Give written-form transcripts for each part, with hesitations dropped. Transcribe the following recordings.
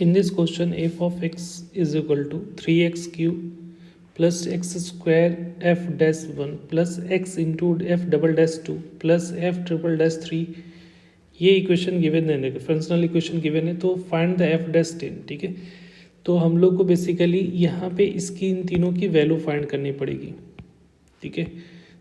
In this question, f of x is equal to 3x cube plus x square f dash 1 plus x into f double dash 2 plus f triple dash 3 ये equation given है, differential equation given है। तो find the F dash 10। ठीक है, तो हम लोग को बेसिकली यहाँ पे इसकी इन तीनों की वैल्यू फाइंड करनी पड़ेगी। ठीक है,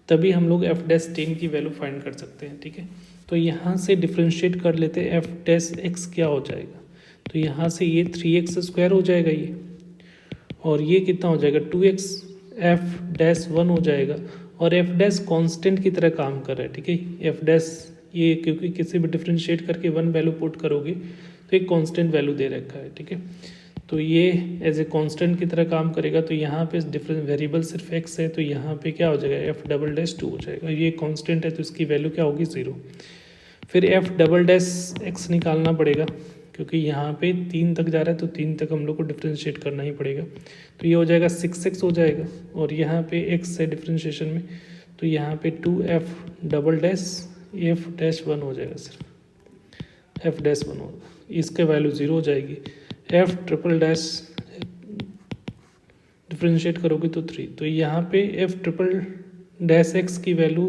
तभी हम लोग एफ डैश 10 की वैल्यू फाइंड कर सकते हैं। ठीक है, तो यहाँ से डिफ्रेंशिएट कर लेते हैं, एफ डैश एक्स क्या हो जाएगा। तो यहाँ से ये 3x स्क्वायर हो जाएगा ये, और ये कितना हो जाएगा 2x एफ डैश 1 हो जाएगा। और एफ डैश कॉन्स्टेंट की तरह काम कर रहा है। ठीक है, एफ डैश ये क्योंकि किसी भी डिफ्रेंशिएट करके 1 वैल्यू पुट करोगे तो एक कांस्टेंट वैल्यू दे रखा है। ठीक है, तो ये एज ए कांस्टेंट की तरह काम करेगा। तो यहाँ पे डिफरेंट वेरिएबल सिर्फ x है, तो यहाँ पे क्या हो जाएगा एफ डबल डैश 2 हो जाएगा। ये कांस्टेंट है तो इसकी वैल्यू क्या होगी 0। फिर एफ डबल डैश x निकालना पड़ेगा, क्योंकि यहाँ पे 3 तक जा रहा है तो 3 तक हम लोग को डिफ्रेंशिएट करना ही पड़ेगा। तो ये हो जाएगा 6x हो जाएगा, और यहाँ पे x है डिफ्रेंशिएशन में, तो यहाँ पे 2f double dash F dash 1 हो जाएगा, सिर्फ एफ डैश 1 होगा। इसके वैल्यू 0 हो जाएगी। एफ ट्रिपल डैश डिफ्रेंशिएट करोगे तो 3, तो यहाँ पे एफ ट्रिपल डैश एक्स की वैल्यू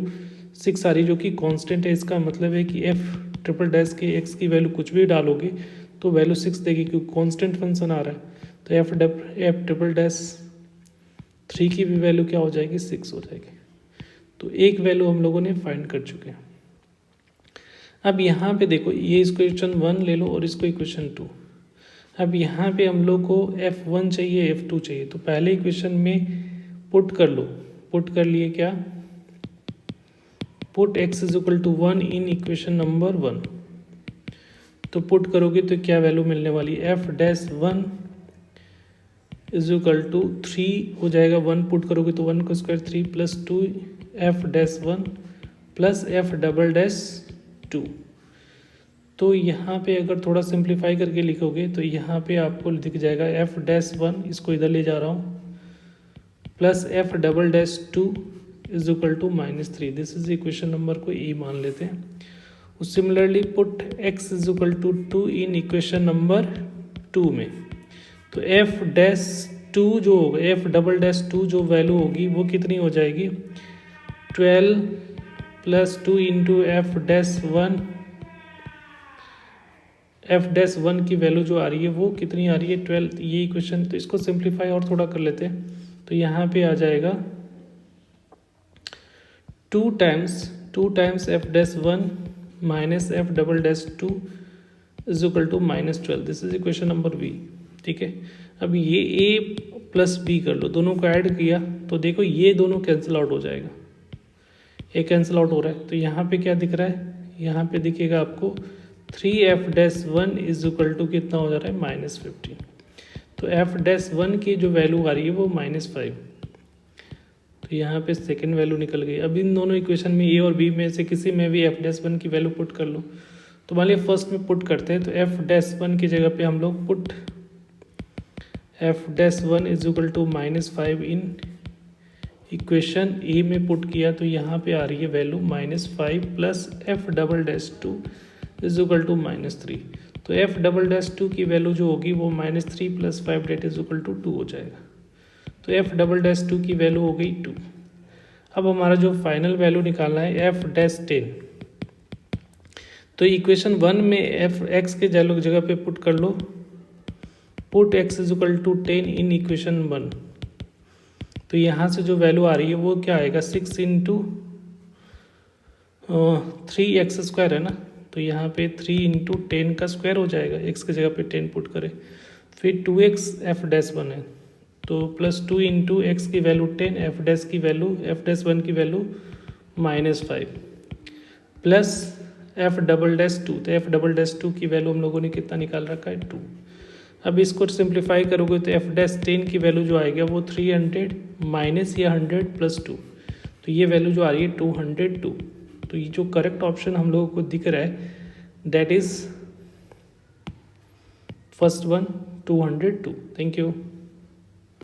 6 आ रही, जो कि कांस्टेंट है। इसका मतलब है कि एफ ट्रिपल डैश के एक्स की वैल्यू कुछ भी डालोगे तो वैल्यू 6 देगी, क्योंकि कांस्टेंट फंक्शन आ रहा है। तो एफ ट्रिपल डैश 3 की भी वैल्यू क्या हो जाएगी 6 हो जाएगी। तो एक वैल्यू हम लोगों ने फाइंड कर चुके हैं। अब यहाँ पे देखो, ये इसको इक्वेशन 1 ले लो और इसको इक्वेशन 2। अब यहाँ पे हम लोग को f1 चाहिए, f2 चाहिए, तो पहले इक्वेशन में पुट कर लो। पुट कर लिए क्या, put x is equal to 1 in equation number 1। तो पुट करोगे तो क्या वैल्यू मिलने वाली, F dash 1 is equal to 3 हो जाएगा। 1 पुट करोगे तो 1 का square 3 plus 2 F dash 1 plus F double dash 2। तो यहाँ पे अगर थोड़ा सिंप्लीफाई करके लिखोगे तो यहाँ पे आपको दिख जाएगा एफ डैश 1, इसको इधर ले जा रहा हूँ, plus F double dash 2 is equal to -3। This is equation number को ई मान लेते हैं। Similarly put x is equal to 2 in equation number 2 में, तो एफ डैश 2 जो होगा, एफ डबल डैश 2 जो वैल्यू होगी वो कितनी हो जाएगी 12 plus 2 into F dash 1। F dash 1 की वैल्यू जो आ रही है वो कितनी आ रही है 12। ये इक्वेशन, तो इसको सिंप्लीफाई और थोड़ा कर लेते हैं, तो यहाँ पे आ जाएगा 2 times F dash 1 minus F double dash 2 is equal to -12। This is equation number B. ठीक है, अब ये ए प्लस बी कर लो, दोनों को ऐड किया तो देखो ये दोनों कैंसिल आउट हो जाएगा, ए कैंसिल आउट हो रहा है। तो यहाँ पे क्या दिख रहा है, यहाँ पे दिखेगा आपको 3f dash 1 is equal to कितना हो जा रहा है -15। तो f डैश 1 की जो वैल्यू आ रही है वो -5। तो यहाँ पे सेकेंड वैल्यू निकल गई। अब इन दोनों इक्वेशन में ए और बी में से किसी में भी f डैश 1 की वैल्यू पुट कर लो। तो मान लिया फर्स्ट में पुट करते हैं, तो f डैश 1 की जगह पे हम लोग put f dash 1 is equal to -5 in equation A में पुट किया, तो यहाँ पे आ रही है value -5 plus F double dash 2 is equal to -3। तो एफ डबल डैश 2 की वैल्यू जो होगी वो -3 plus 5 that is equal to 2 हो जाएगा। तो एफ डबल डैश 2 की वैल्यू हो गई 2। अब हमारा जो फाइनल वैल्यू निकालना है एफ डैश 10। तो इक्वेशन 1 में एफ एक्स के जगह पे पुट कर लो, put X is equal to 10 in equation 1। तो यहाँ से जो वैल्यू आ रही है वो क्या आएगा 6 इंटू 3x स्क्वायर है ना, तो यहाँ पे 3 इंटू 10 का स्क्वायर हो जाएगा, x की जगह पे 10 पुट करें। फिर 2x एफ डैश 1 है, तो प्लस 2 इंटू एक्स की वैल्यू 10, एफ डैश की वैल्यू एफ डैश 1 की value -5 plus F double dash 2। तो एफ डबल डैश 2 की वैल्यू हम लोगों ने कितना निकाल रखा है 2। अब इसको सिंप्लीफाई करोगे तो एफ डैश 10 की वैल्यू जो आएगा वो 300 माइनस या 100 प्लस 2, तो ये वैल्यू जो आ रही है 202। तो ये जो करेक्ट ऑप्शन हम लोगों को दिख रहा है that is first one 202। Thank you.